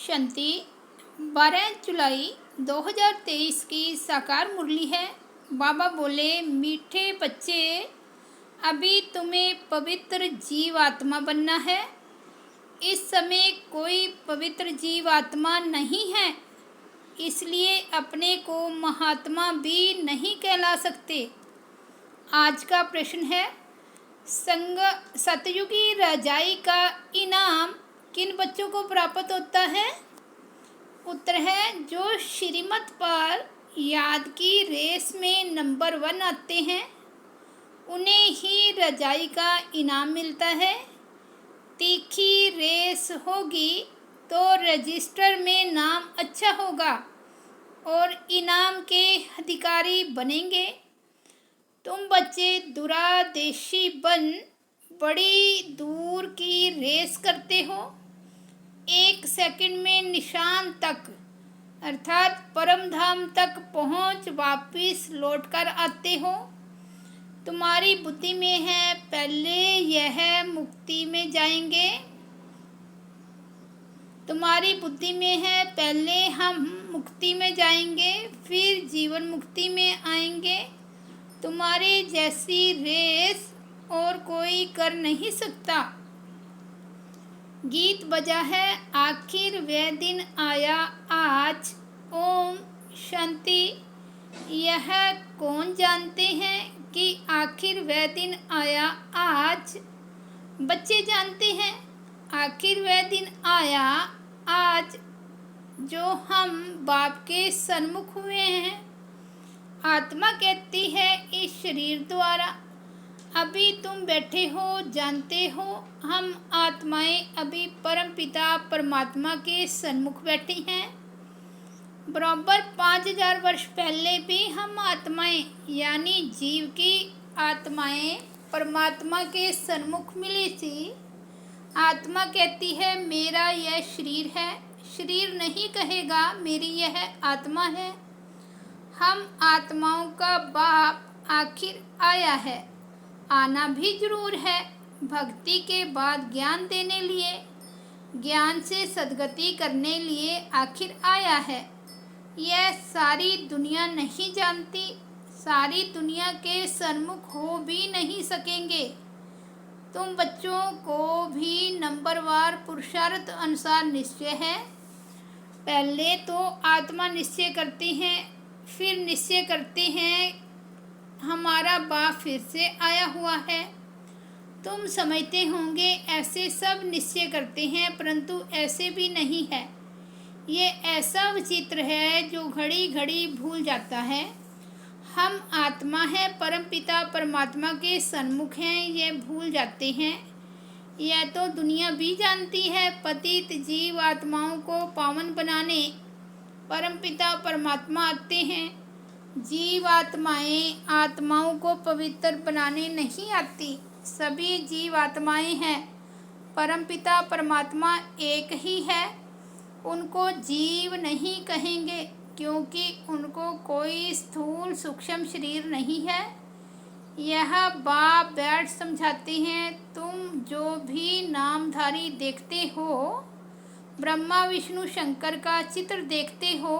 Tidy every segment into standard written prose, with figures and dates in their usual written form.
शांति 12 जुलाई 2023 की साकार मुरली है। बाबा बोले, मीठे बच्चे, अभी तुम्हें पवित्र जीव आत्मा बनना है। इस समय कोई पवित्र जीव आत्मा नहीं है, इसलिए अपने को महात्मा भी नहीं कहला सकते। आज का प्रश्न है, सतयुगी रजाई का इनाम किन बच्चों को प्राप्त होता है? उत्तर है, जो श्रीमत पर याद की रेस में नंबर 1 आते हैं, उन्हें ही रजाई का इनाम मिलता है। तीखी रेस होगी तो रजिस्टर में नाम अच्छा होगा और इनाम के अधिकारी बनेंगे। तुम बच्चे दूरादेशी बन बड़ी दूर की रेस करते हो। 1 सेकंड में निशान तक अर्थात परम धाम तक पहुंच वापिस लौटकर आते हो। तुम्हारी बुद्धि में है, पहले यह मुक्ति में जाएंगे। तुम्हारी बुद्धि में है, पहले हम मुक्ति में जाएंगे, फिर जीवन मुक्ति में आएंगे। तुम्हारे जैसी रेस और कोई कर नहीं सकता। गीत बजा है, आखिर वह दिन आया आज। ओम शांति। यह कौन जानते हैं कि आखिर वह दिन आया आज? बच्चे जानते हैं, आखिर वह दिन आया आज जो हम बाप के सन्मुख हुए हैं। आत्मा कहती है इस शरीर द्वारा, अभी तुम बैठे हो, जानते हो हम आत्माएं अभी परमपिता परमात्मा के सन्मुख बैठी हैं। बराबर 5000 वर्ष पहले भी हम आत्माएं यानी जीव की आत्माएं परमात्मा के सन्मुख मिली थी। आत्मा कहती है मेरा यह शरीर है, शरीर नहीं कहेगा मेरी यह आत्मा है। हम आत्माओं का बाप आखिर आया है, आना भी जरूर है। भक्ति के बाद ज्ञान देने लिए, ज्ञान से सद्गति करने लिए आखिर आया है। यह सारी दुनिया नहीं जानती, सारी दुनिया के सन्मुख हो भी नहीं सकेंगे। तुम बच्चों को भी नंबरवार पुरुषार्थ अनुसार निश्चय है। पहले तो आत्मा निश्चय करती हैं, फिर निश्चय करते हैं हमारा बाप फिर से आया हुआ है। तुम समझते होंगे ऐसे सब निश्चय करते हैं, परंतु ऐसे भी नहीं है। ये ऐसा विचित्र है जो घड़ी घड़ी भूल जाता है। हम आत्मा है, परमपिता परमात्मा के सन्मुख हैं, ये भूल जाते हैं। यह तो दुनिया भी जानती है। पतित जीव आत्माओं को पावन बनाने परमपिता परमात्मा आते हैं। जीव आत्माएं आत्माओं को पवित्र बनाने नहीं आती। सभी जीव आत्माएं हैं, परमपिता परमात्मा एक ही है। उनको जीव नहीं कहेंगे क्योंकि उनको कोई स्थूल सूक्ष्म शरीर नहीं है। यह बाप बैठ समझाते हैं, तुम जो भी नामधारी देखते हो, ब्रह्मा विष्णु शंकर का चित्र देखते हो,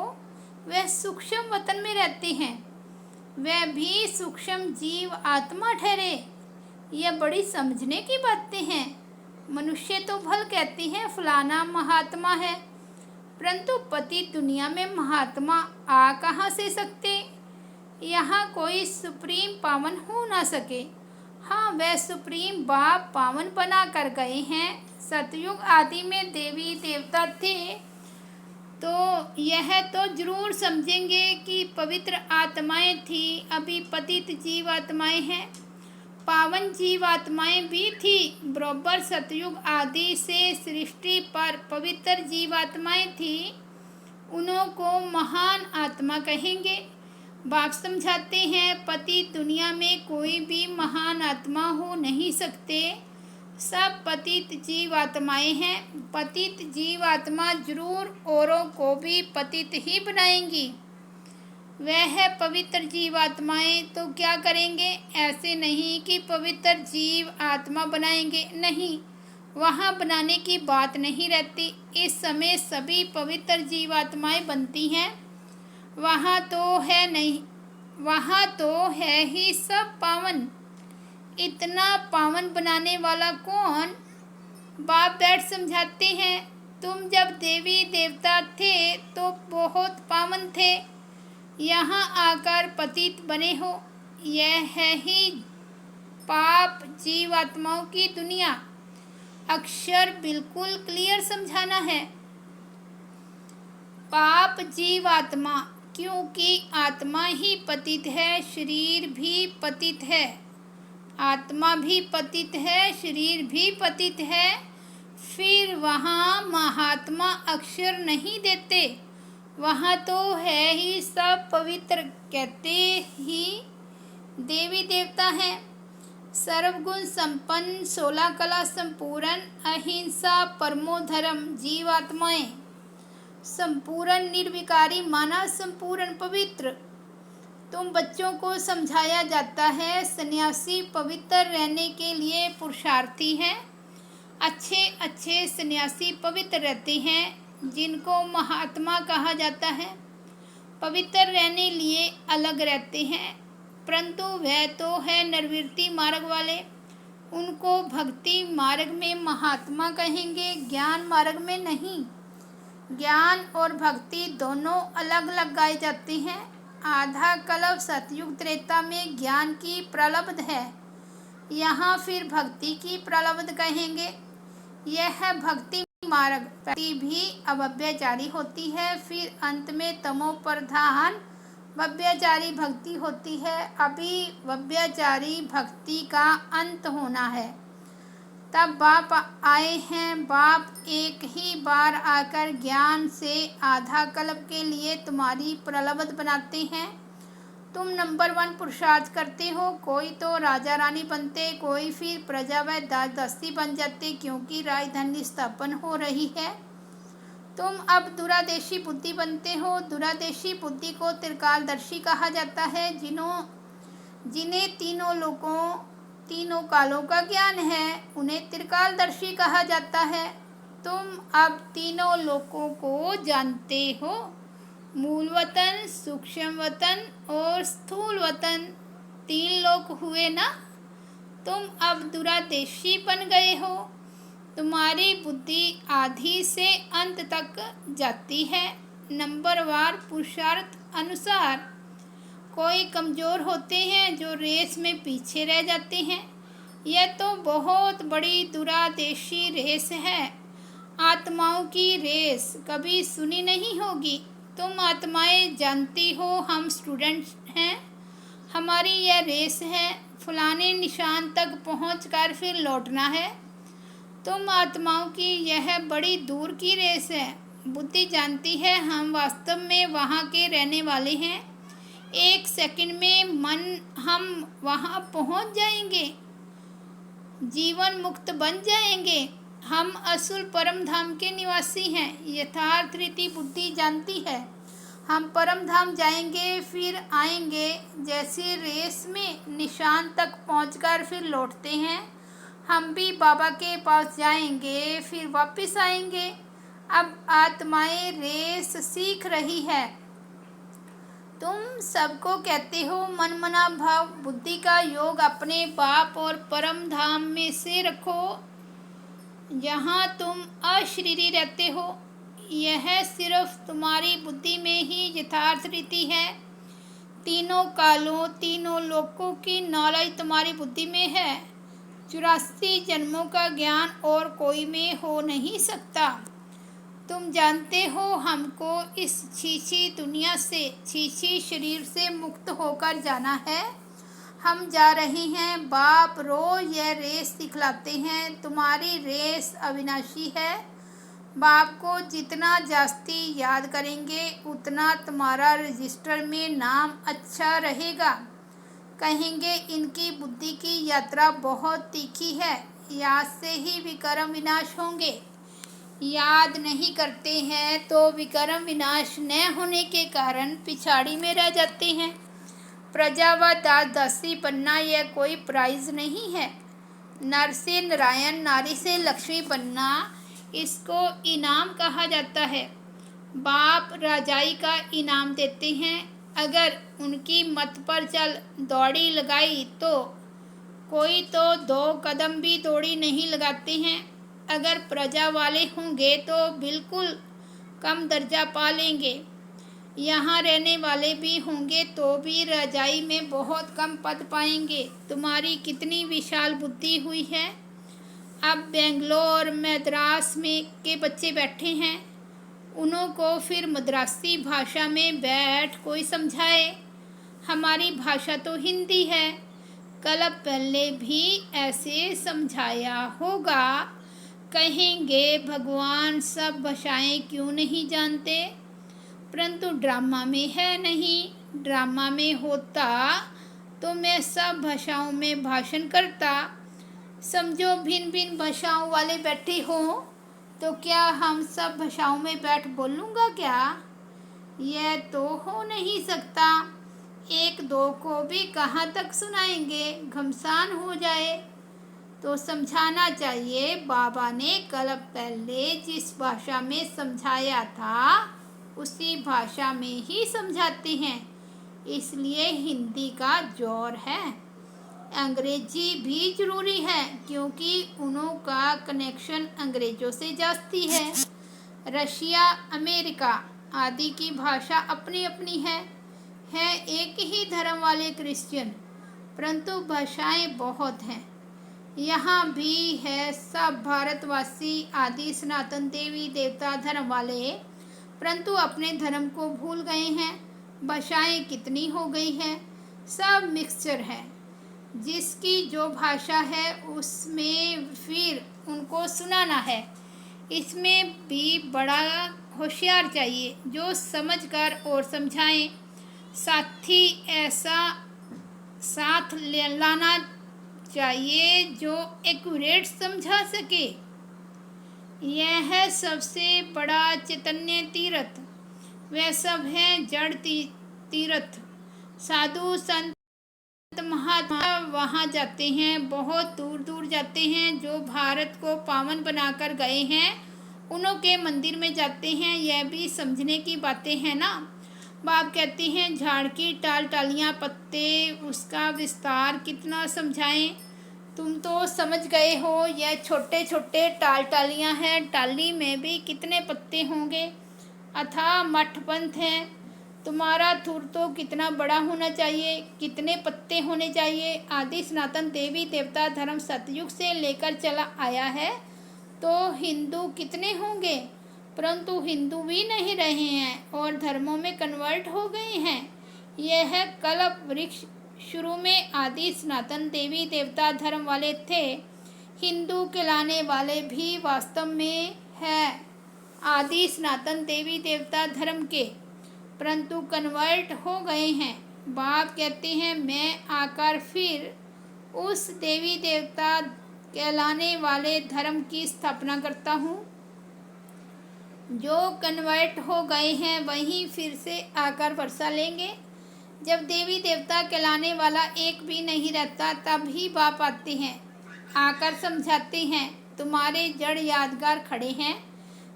वह सूक्ष्म वतन में रहते हैं। वह भी सूक्ष्म जीव आत्मा ठहरे। यह बड़ी समझने की बातें हैं। मनुष्य तो भल कहते हैं फलाना महात्मा है, परंतु पति दुनिया में महात्मा आ कहाँ से सकते? यहाँ कोई सुप्रीम पावन हो ना सके। हाँ, वह सुप्रीम बाप पावन बना कर गए हैं। सतयुग आदि में देवी देवता थे तो यह तो जरूर समझेंगे कि पवित्र आत्माएं थी, अभी पतित जीव आत्माएं हैं। पावन जीव आत्माएं भी थी। बराबर सतयुग आदि से सृष्टि पर पवित्र जीव आत्माएं थी, उन्हों को महान आत्मा कहेंगे। बाप समझाते हैं, पतित दुनिया में कोई भी महान आत्मा हो नहीं सकते। सब पतित जीव आत्माएं हैं। पतित जीव आत्मा जरूर औरों को भी पतित ही बनाएंगी। वह पवित्र जीव आत्माएं तो क्या करेंगे? ऐसे नहीं कि पवित्र जीव आत्मा बनाएंगे, नहीं, वहाँ बनाने की बात नहीं रहती। इस समय सभी पवित्र जीवात्माएं बनती हैं। वहाँ तो है नहीं, वहाँ तो है ही सब पावन। इतना पावन बनाने वाला कौन? बाप बैठ समझाते हैं, तुम जब देवी देवता थे तो बहुत पावन थे, यहाँ आकर पतित बने हो। यह है ही पाप जीवात्माओं की दुनिया। अक्षर बिल्कुल क्लियर समझाना है। पाप जीवात्मा, क्योंकि आत्मा ही पतित है, शरीर भी पतित है। आत्मा भी पतित है, शरीर भी पतित है। फिर वहाँ महात्मा अक्षर नहीं देते, वहाँ तो है ही सब पवित्र, कहते ही देवी देवता हैं। सर्वगुण संपन्न, 16 कला संपूर्ण, अहिंसा परमो धर्म जीवात्माएं। संपूर्ण निर्विकारी माना संपूर्ण पवित्र। तुम बच्चों को समझाया जाता है सन्यासी पवित्र रहने के लिए पुरुषार्थी हैं। अच्छे अच्छे सन्यासी पवित्र रहते हैं, जिनको महात्मा कहा जाता है। पवित्र रहने लिए अलग रहते हैं, परंतु वह तो है निर्वृत्ति मार्ग वाले। उनको भक्ति मार्ग में महात्मा कहेंगे, ज्ञान मार्ग में नहीं। ज्ञान और भक्ति दोनों अलग अलग गाए जाते हैं। आधा कल्प सतयुग त्रेता में ज्ञान की प्रलब्ध है, यहाँ फिर भक्ति की प्रलब्ध कहेंगे। यह भक्ति मार्ग भक्ति भी अव्यभिचारी होती है, फिर अंत में तमो प्रधान व्यभिचारी भक्ति होती है। अभी व्यभिचारी भक्ति का अंत होना है। तब बाप आए हैं। बाप एक ही बार आकर ज्ञान से आधा कल्प के लिए तुम्हारी प्रलब्ध बनाते हैं। तुम नंबर 1 पुरुषार्थ करते हो। कोई तो राजा रानी बनते, कोई फिर प्रजा व दास दासी बन जाते, क्योंकि राजधानी स्थापन हो रही है। तुम अब दूरादेशी बुद्धि बनते हो। दूरादेशी बुद्धि को त्रिकालदर्शी कहा जाता है। जिन्हें तीनों लोकों तीनों कालों का ज्ञान है, उन्हें त्रिकालदर्शी कहा जाता है। तुम अब तीनों लोकों को जानते हो, मूल वतन, सूक्ष्म वतन और स्थूल वतन। 3 लोक हुए ना। तुम अब दूरादेशी बन गए हो। तुम्हारी बुद्धि आदि से अंत तक जाती है, नंबरवार पुरुषार्थ अनुसार। कोई कमज़ोर होते हैं जो रेस में पीछे रह जाते हैं। यह तो बहुत बड़ी दूरादेशी रेस है। आत्माओं की रेस कभी सुनी नहीं होगी। तुम आत्माएं जानती हो, हम स्टूडेंट्स हैं, हमारी यह रेस है, फलाने निशान तक पहुंचकर फिर लौटना है। तुम आत्माओं की यह बड़ी दूर की रेस है। बुद्धि जानती है हम वास्तव में वहाँ के रहने वाले हैं। 1 सेकंड में हम वहाँ पहुँच जाएंगे, जीवन मुक्त बन जाएंगे। हम असुर परम धाम के निवासी हैं। यथार्थ रीति बुद्धि जानती है हम परम धाम जाएंगे, फिर आएंगे। जैसे रेस में निशान तक पहुंचकर फिर लौटते हैं, हम भी बाबा के पास जाएंगे, फिर वापस आएंगे। अब आत्माएं रेस सीख रही है। तुम सबको कहते हो मन मना भाव बुद्धि का योग अपने बाप और परम धाम में से रखो, जहाँ तुम अशरीरी रहते हो। यह सिर्फ तुम्हारी बुद्धि में ही यथार्थ रीति है। तीनों कालों तीनों लोकों की नॉलेज तुम्हारी बुद्धि में है। 84 जन्मों का ज्ञान और कोई में हो नहीं सकता। तुम जानते हो हमको इस छीछी दुनिया से, छीछी शरीर से मुक्त होकर जाना है। हम जा रहे हैं। बाप रोज यह रेस दिखलाते हैं। तुम्हारी रेस अविनाशी है। बाप को जितना जास्ती याद करेंगे, उतना तुम्हारा रजिस्टर में नाम अच्छा रहेगा। कहेंगे इनकी बुद्धि की यात्रा बहुत तीखी है, याद से ही विक्रम विनाश होंगे। याद नहीं करते हैं तो विक्रम विनाश न होने के कारण पिछाड़ी में रह जाते हैं। प्रजा व दास दासी बनना यह कोई प्राइज नहीं है। नर से नारायण, नारी से लक्ष्मी बनना, इसको इनाम कहा जाता है। बाप राजाई का इनाम देते हैं। अगर उनकी मत पर चल दौड़ी लगाई तो कोई तो 2 कदम भी दौड़ी नहीं लगाते हैं। अगर प्रजा वाले होंगे तो बिल्कुल कम दर्जा पा लेंगे। यहाँ रहने वाले भी होंगे तो भी रजाई में बहुत कम पद पाएंगे। तुम्हारी कितनी विशाल बुद्धि हुई है। अब बेंगलोर मद्रास में के बच्चे बैठे हैं, उन्हों को फिर मद्रासी भाषा में बैठ कोई समझाए। हमारी भाषा तो हिंदी है, कल पहले भी ऐसे समझाया होगा। कहेंगे भगवान सब भाषाएं क्यों नहीं जानते, परंतु ड्रामा में है नहीं। ड्रामा में होता तो मैं सब भाषाओं में भाषण करता। समझो भिन्न भिन्न भाषाओं वाले बैठे हों तो क्या हम सब भाषाओं में बैठ बोलूँगा क्या? यह तो हो नहीं सकता। 1-2 को भी कहाँ तक सुनाएंगे, घमसान हो जाए। तो समझाना चाहिए। बाबा ने कल पहले जिस भाषा में समझाया था उसी भाषा में ही समझाते हैं, इसलिए हिंदी का जोर है। अंग्रेजी भी जरूरी है क्योंकि उन्हों का कनेक्शन अंग्रेजों से जाती है। रशिया, अमेरिका आदि की भाषा अपनी अपनी है एक ही धर्म वाले क्रिश्चियन, परंतु भाषाएं बहुत हैं। यहाँ भी है सब भारतवासी आदि सनातन देवी देवता धर्म वाले, परंतु अपने धर्म को भूल गए हैं। भाषाएं कितनी हो गई है, सब मिक्सचर है। जिसकी जो भाषा है उसमें फिर उनको सुनाना है। इसमें भी बड़ा होशियार चाहिए जो समझकर और समझाएं। साथी ऐसा साथ लाना चाहिए जो एक्यूरेट समझा सके। यह है सबसे बड़ा चैतन्य तीर्थ। वह सब है जड़ तीर्थ। साधु संत महात्मा वहाँ जाते हैं, बहुत दूर दूर जाते हैं। जो भारत को पावन बनाकर गए हैं उन्हों के मंदिर में जाते हैं। यह भी समझने की बातें हैं ना। बाप कहते हैं झाड़ की टालियाँ पत्ते, उसका विस्तार कितना समझाएं। तुम तो समझ गए हो, यह छोटे छोटे टालियाँ हैं। टाली में भी कितने पत्ते होंगे। अथाह मठ पंथ है। तुम्हारा थुर तो कितना बड़ा होना चाहिए, कितने पत्ते होने चाहिए। आदि सनातन देवी देवता धर्म सतयुग से लेकर चला आया है तो हिंदू कितने होंगे, परंतु हिंदू भी नहीं रहे हैं और धर्मों में कन्वर्ट हो गए हैं। यह है कल्प वृक्ष। शुरू में आदि सनातन देवी देवता धर्म वाले थे। हिंदू कहलाने वाले भी वास्तव में है आदि सनातन देवी देवता धर्म के, परंतु कन्वर्ट हो गए हैं। बाप कहते हैं मैं आकर फिर उस देवी देवता कहलाने वाले धर्म की स्थापना करता हूँ। जो कन्वर्ट हो गए हैं वहीं फिर से आकर वर्षा लेंगे। जब देवी देवता कहलाने वाला एक भी नहीं रहता तब ही बाप आते हैं, आकर समझाते हैं। तुम्हारे जड़ यादगार खड़े हैं।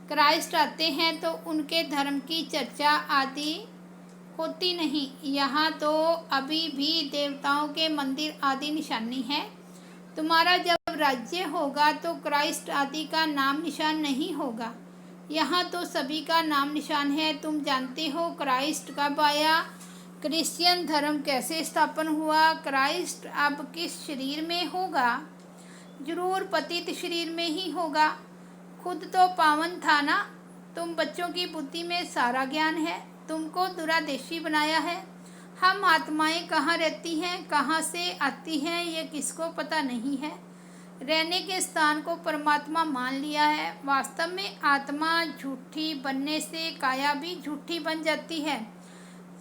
क्राइस्ट आते हैं तो उनके धर्म की चर्चा आदि होती नहीं। यहाँ तो अभी भी देवताओं के मंदिर आदि निशानी है। तुम्हारा जब राज्य होगा तो क्राइस्ट आदि का नाम निशान नहीं होगा। यहाँ तो सभी का नाम निशान है। तुम जानते हो क्राइस्ट कब आया, क्रिश्चियन धर्म कैसे स्थापन हुआ। क्राइस्ट अब किस शरीर में होगा, जरूर पतित शरीर में ही होगा। खुद तो पावन था ना। तुम बच्चों की बुद्धि में सारा ज्ञान है, तुमको दुरादेशी बनाया है। हम आत्माएं कहाँ रहती हैं, कहाँ से आती हैं, ये किसको पता नहीं है। रहने के स्थान को परमात्मा मान लिया है। वास्तव में आत्मा झूठी बनने से काया भी झूठी बन जाती है।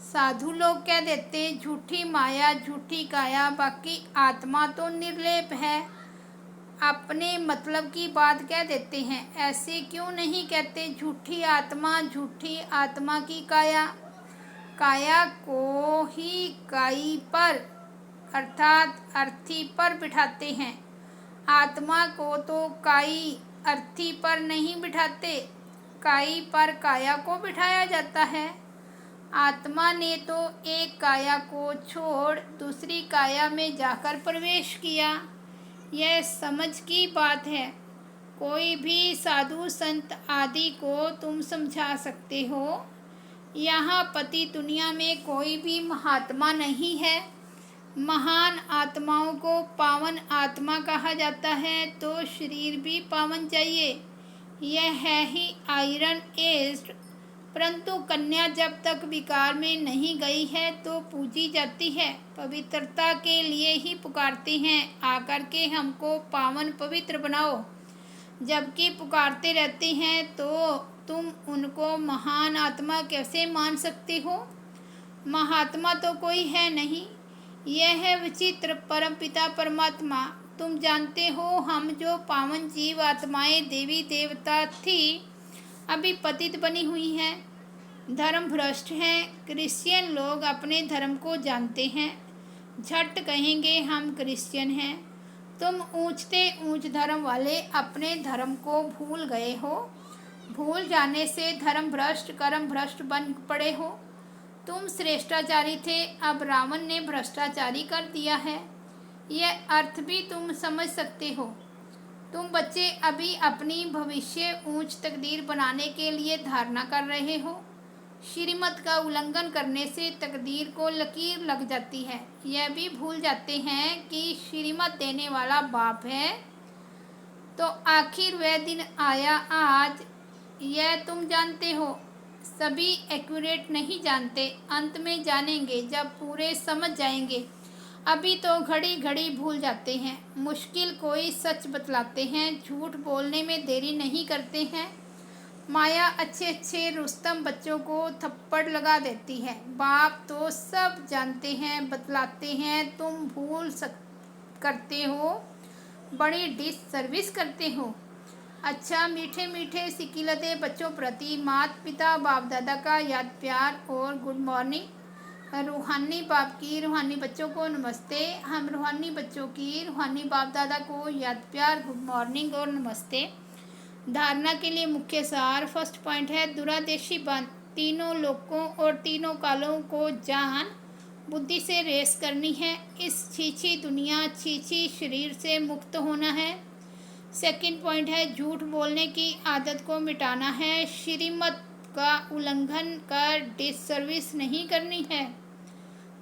साधु लोग कह देते झूठी माया झूठी काया, बाकी आत्मा तो निर्लेप है। अपने मतलब की बात कह देते हैं। ऐसे क्यों नहीं कहते झूठी आत्मा की काया। काया को ही काई पर अर्थात अर्थी पर बिठाते हैं। आत्मा को तो काई अर्थी पर नहीं बिठाते, काई पर काया को बिठाया जाता है। आत्मा ने तो एक काया को छोड़ दूसरी काया में जाकर प्रवेश किया। यह समझ की बात है। कोई भी साधु संत आदि को तुम समझा सकते हो। यहाँ पति दुनिया में कोई भी महात्मा नहीं है। महान आत्माओं को पावन आत्मा कहा जाता है, तो शरीर भी पावन चाहिए। यह है ही आयरन एज्ड। परंतु कन्या जब तक विकार में नहीं गई है तो पूजी जाती है, पवित्रता के लिए ही पुकारते हैं, आकर के हमको पावन पवित्र बनाओ। जबकि पुकारते रहते हैं तो तुम उनको महान आत्मा कैसे मान सकते हो? महात्मा तो कोई है नहीं। यह है विचित्र परमपिता परमात्मा। तुम जानते हो, हम जो पावन जीव आत्माएं देवी देवता थी, अभी पतित बनी हुई हैं, धर्म भ्रष्ट हैं। क्रिश्चियन लोग अपने धर्म को जानते हैं, झट कहेंगे हम क्रिश्चियन हैं। तुम ऊंचते ऊंच धर्म वाले अपने धर्म को भूल गए हो। भूल जाने से धर्म भ्रष्ट कर्म भ्रष्ट बन पड़े हो। तुम श्रेष्ठाचारी थे, अब रावण ने भ्रष्टाचारी कर दिया है। यह अर्थ भी तुम समझ सकते हो। तुम बच्चे अभी अपनी भविष्य ऊंच तकदीर बनाने के लिए धारणा कर रहे हो। श्रीमत का उल्लंघन करने से तकदीर को लकीर लग जाती है। यह भी भूल जाते हैं कि श्रीमत देने वाला बाप है। तो आखिर वह दिन आया आज, यह तुम जानते हो। सभी एक्यूरेट नहीं जानते, अंत में जानेंगे जब पूरे समझ जाएंगे। अभी तो घड़ी घड़ी भूल जाते हैं। मुश्किल कोई सच बतलाते हैं, झूठ बोलने में देरी नहीं करते हैं। माया अच्छे अच्छे रुस्तम बच्चों को थप्पड़ लगा देती है। बाप तो सब जानते हैं, बतलाते हैं, तुम करते हो, बड़ी डिससर्विस करते हो। अच्छा, मीठे मीठे सिकिलते बच्चों प्रति माता पिता बाप दादा का याद प्यार और गुड मॉर्निंग। रूहानी बाप की रूहानी बच्चों को नमस्ते। हम रूहानी बच्चों की रूहानी बाप दादा को याद प्यार गुड मॉर्निंग और नमस्ते। धारणा के लिए मुख्य सार। फर्स्ट पॉइंट है दुरादेशी बंद। तीनों लोकों और तीनों कालों को जान बुद्धि से रेस करनी है। इस छीछी दुनिया छीछी शरीर से मुक्त होना है। सेकंड पॉइंट है झूठ बोलने की आदत को मिटाना है। श्रीमत का उल्लंघन कर डिससर्विस नहीं करनी है।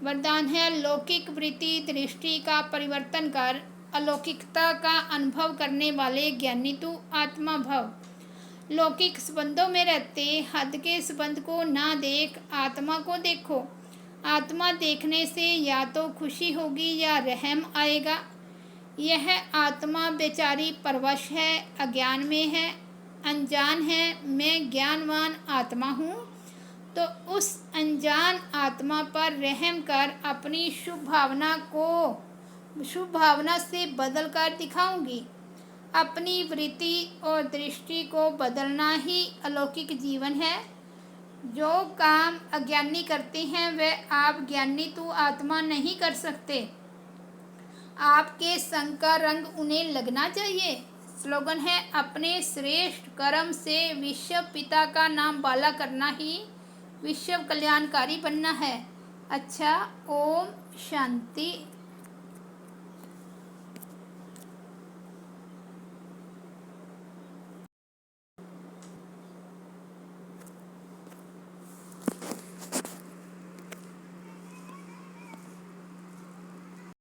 वरदान है लौकिक वृत्ति दृष्टि का परिवर्तन कर अलौकिकता का अनुभव करने वाले ज्ञानी तू आत्मा भव। लौकिक संबंधों में रहते हद के संबंध को ना देख, आत्मा को देखो। आत्मा देखने से या तो खुशी होगी या रहम आएगा। यह आत्मा बेचारी परवश है, अज्ञान में है, अनजान है। मैं ज्ञानवान आत्मा हूँ, तो उस अनजान आत्मा पर रहम कर अपनी शुभ भावना से बदल कर दिखाऊंगी। अपनी वृत्ति और दृष्टि को बदलना ही अलौकिक जीवन है। जो काम अज्ञानी करते हैं वह आप ज्ञानी तू आत्मा नहीं कर सकते। आपके संग का रंग उन्हें लगना चाहिए। स्लोगन है अपने श्रेष्ठ कर्म से विश्व पिता का नाम बाला करना ही विश्व कल्याणकारी बनना है। अच्छा, ओम शांति।